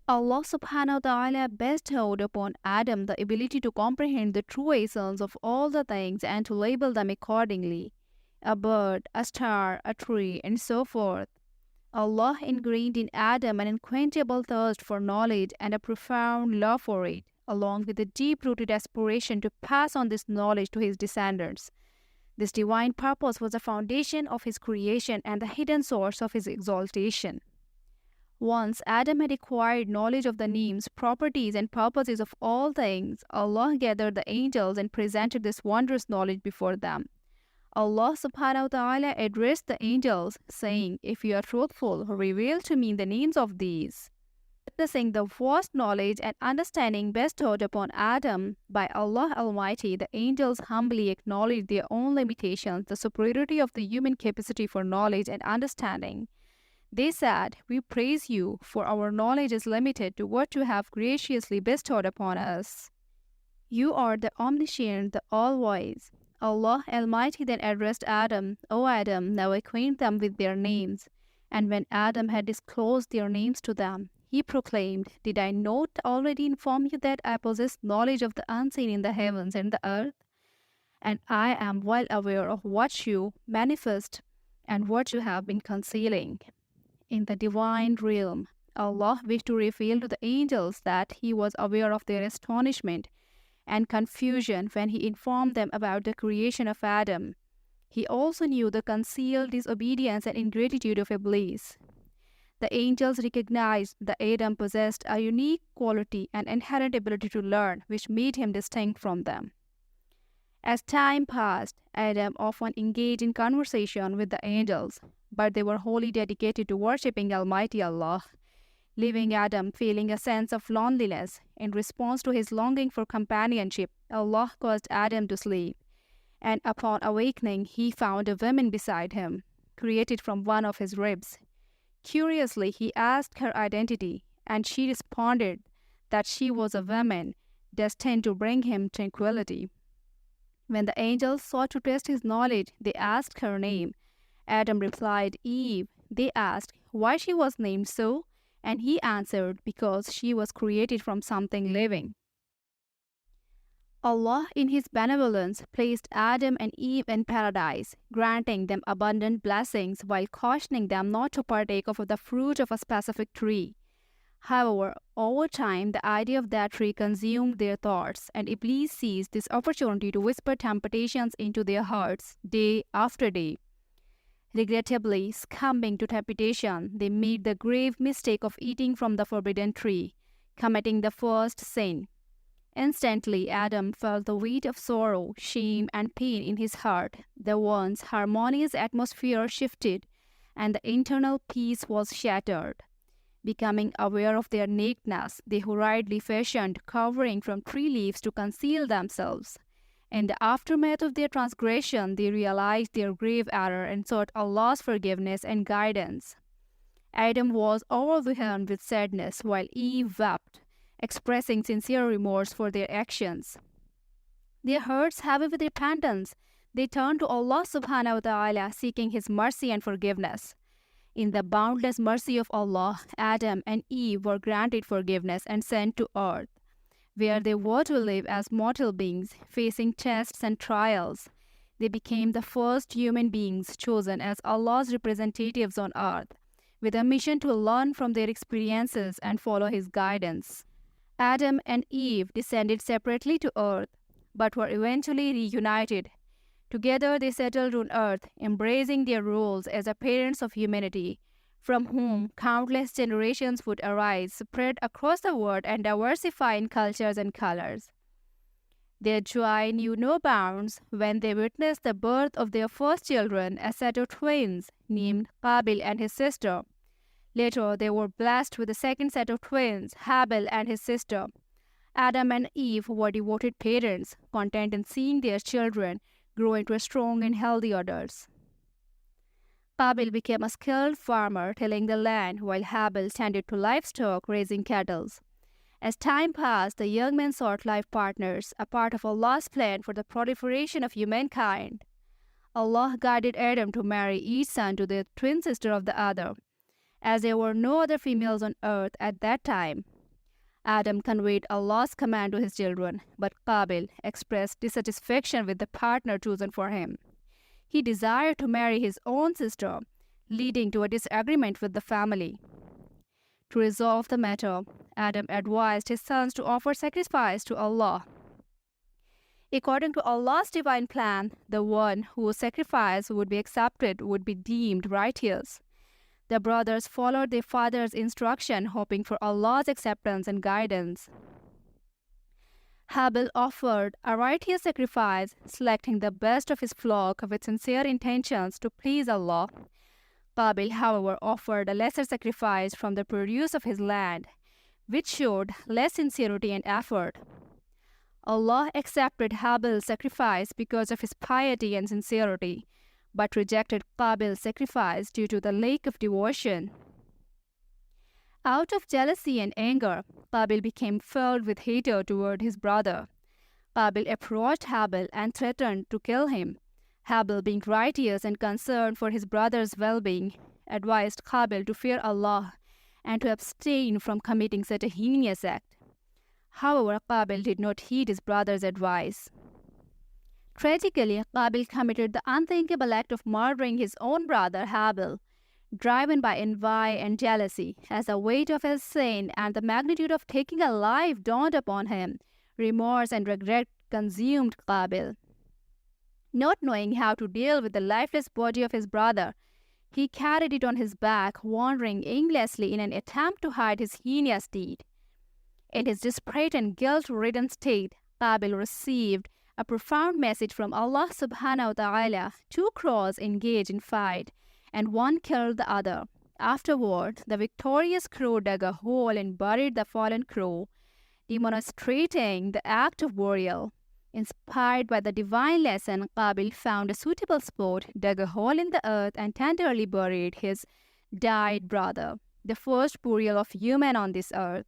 Allah subhanahu wa ta'ala bestowed upon Adam the ability to comprehend the true essence of all the things and to label them accordingly. A bird, a star, a tree, and so forth. Allah ingrained in Adam an unquenchable thirst for knowledge and a profound love for it, along with a deep rooted aspiration to pass on this knowledge to his descendants. This divine purpose was the foundation of his creation and the hidden source of his exaltation. Once Adam had acquired knowledge of the names, properties, and purposes of all things, Allah gathered the angels and presented this wondrous knowledge before them. Allah subhanahu wa ta'ala addressed the angels, saying, "If you are truthful, reveal to me the names of these." Witnessing the vast knowledge and understanding bestowed upon Adam by Allah Almighty, the angels humbly acknowledged their own limitations, the superiority of the human capacity for knowledge and understanding. They said, "We praise you, for our knowledge is limited to what you have graciously bestowed upon us. You are the omniscient, the all-wise." Allah Almighty then addressed Adam, "O Adam, now acquaint them with their names." And when Adam had disclosed their names to them, he proclaimed, "Did I not already inform you that I possess knowledge of the unseen in the heavens and the earth? And I am well aware of what you manifest and what you have been concealing." In the divine realm, Allah wished to reveal to the angels that He was aware of their astonishment and confusion when He informed them about the creation of Adam. He also knew the concealed disobedience and ingratitude of Iblis. The angels recognized that Adam possessed a unique quality and inherent ability to learn, which made him distinct from them. As time passed, Adam often engaged in conversation with the angels, but they were wholly dedicated to worshipping Almighty Allah, leaving Adam feeling a sense of loneliness. In response to his longing for companionship, Allah caused Adam to sleep, and upon awakening, he found a woman beside him, created from one of his ribs. Curiously, he asked her identity, and she responded that she was a woman destined to bring him tranquility. When the angels sought to test his knowledge, they asked her name. Adam replied, "Eve." They asked why she was named so, and he answered, "Because she was created from something living." Allah, in His benevolence, placed Adam and Eve in paradise, granting them abundant blessings while cautioning them not to partake of the fruit of a specific tree. However, over time, the idea of that tree consumed their thoughts, and Iblis seized this opportunity to whisper temptations into their hearts day after day. Regrettably, succumbing to temptation, they made the grave mistake of eating from the forbidden tree, committing the first sin. Instantly, Adam felt the weight of sorrow, shame, and pain in his heart. The once harmonious atmosphere shifted, and the internal peace was shattered. Becoming aware of their nakedness, they hurriedly fashioned covering from tree leaves to conceal themselves. In the aftermath of their transgression, they realized their grave error and sought Allah's forgiveness and guidance. Adam was overwhelmed with sadness, while Eve wept, expressing sincere remorse for their actions. Their hearts heavy with repentance, they turned to Allah subhanahu wa ta'ala, seeking His mercy and forgiveness. In the boundless mercy of Allah, Adam and Eve were granted forgiveness and sent to earth, where they were to live as mortal beings, facing tests and trials. They became the first human beings chosen as Allah's representatives on earth, with a mission to learn from their experiences and follow His guidance. Adam and Eve descended separately to earth, but were eventually reunited. Together they settled on earth, embracing their roles as the parents of humanity, from whom countless generations would arise, spread across the world and diversify in cultures and colors. Their joy knew no bounds when they witnessed the birth of their first children, a set of twins named Qabil and his sister. Later, they were blessed with a second set of twins, Habil and his sister. Adam and Eve were devoted parents, content in seeing their children grow into strong and healthy adults. Qabil became a skilled farmer tilling the land, while Habil tended to livestock, raising cattle. As time passed, the young men sought life partners, a part of Allah's plan for the proliferation of humankind. Allah guided Adam to marry each son to the twin sister of the other. As there were no other females on earth at that time, Adam conveyed Allah's command to his children, but Qabil expressed dissatisfaction with the partner chosen for him. He desired to marry his own sister, leading to a disagreement with the family. To resolve the matter, Adam advised his sons to offer sacrifice to Allah. According to Allah's divine plan, the one whose sacrifice would be accepted would be deemed righteous. The brothers followed their father's instruction, hoping for Allah's acceptance and guidance. Habil offered a righteous sacrifice, selecting the best of his flock with sincere intentions to please Allah. Qabil, however, offered a lesser sacrifice from the produce of his land, which showed less sincerity and effort. Allah accepted Habil's sacrifice because of his piety and sincerity, but rejected Qabil's sacrifice due to the lack of devotion. Out of jealousy and anger, Qabil became filled with hatred toward his brother. Qabil approached Habil and threatened to kill him. Habil, being righteous and concerned for his brother's well-being, advised Qabil to fear Allah and to abstain from committing such a heinous act. However, Qabil did not heed his brother's advice. Tragically, Qabil committed the unthinkable act of murdering his own brother Habil, driven by envy and jealousy. As the weight of his sin and the magnitude of taking a life dawned upon him, remorse and regret consumed Qabil. Not knowing how to deal with the lifeless body of his brother, he carried it on his back, wandering aimlessly in an attempt to hide his heinous deed. In his desperate and guilt-ridden state, Qabil received a profound message from Allah subhanahu wa ta'ala. Two crows engaged in fight, and one killed the other. Afterward, the victorious crow dug a hole and buried the fallen crow, demonstrating the act of burial. Inspired by the divine lesson, Qabil found a suitable spot, dug a hole in the earth, and tenderly buried his dead brother, the first burial of human on this earth.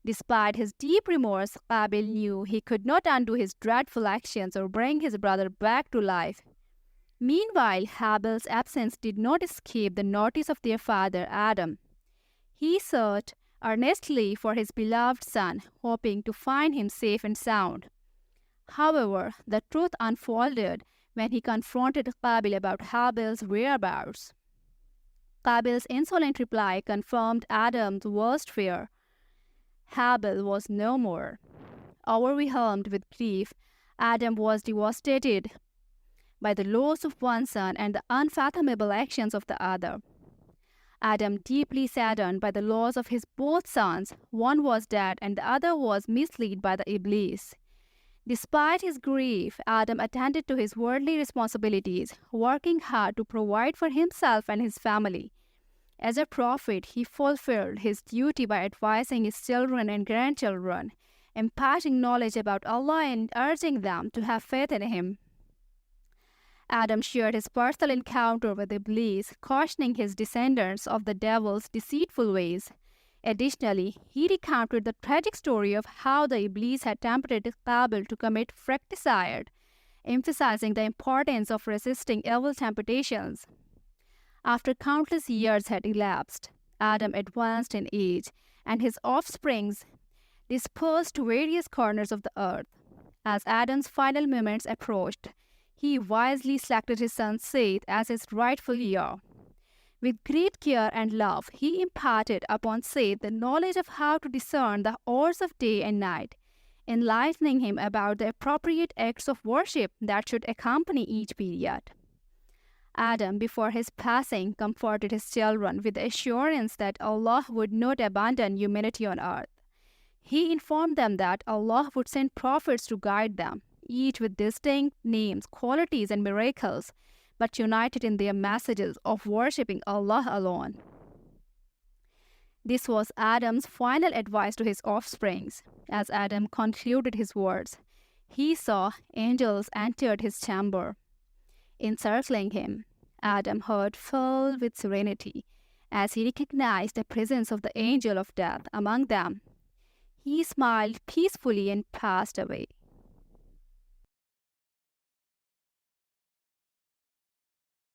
Despite his deep remorse, Qabil knew he could not undo his dreadful actions or bring his brother back to life. Meanwhile, Habil's absence did not escape the notice of their father Adam. He searched earnestly for his beloved son, hoping to find him safe and sound. However, the truth unfolded when he confronted Qabil about Habil's whereabouts. Qabil's insolent reply confirmed Adam's worst fear. Habil was no more. Overwhelmed with grief, Adam was devastated by the loss of one son and the unfathomable actions of the other. Adam, deeply saddened by the loss of his both sons, one was dead and the other was misled by the Iblis. Despite his grief, Adam attended to his worldly responsibilities, working hard to provide for himself and his family. As a prophet, he fulfilled his duty by advising his children and grandchildren, imparting knowledge about Allah and urging them to have faith in Him. Adam shared his personal encounter with Iblis, cautioning his descendants of the devil's deceitful ways. Additionally, he recounted the tragic story of how the Iblis had tempted Qabil to commit fratricide, emphasizing the importance of resisting evil temptations. After countless years had elapsed, Adam advanced in age, and his offsprings dispersed to various corners of the earth. As Adam's final moments approached, he wisely selected his son Seth as his rightful heir. With great care and love, he imparted upon Seth the knowledge of how to discern the hours of day and night, enlightening him about the appropriate acts of worship that should accompany each period. Adam, before his passing, comforted his children with the assurance that Allah would not abandon humanity on earth. He informed them that Allah would send prophets to guide them, each with distinct names, qualities, and miracles, but united in their messages of worshipping Allah alone. This was Adam's final advice to his offsprings. As Adam concluded his words, he saw angels entered his chamber. Encircling him, Adam heard filled with serenity as he recognized the presence of the angel of death among them. He smiled peacefully and passed away.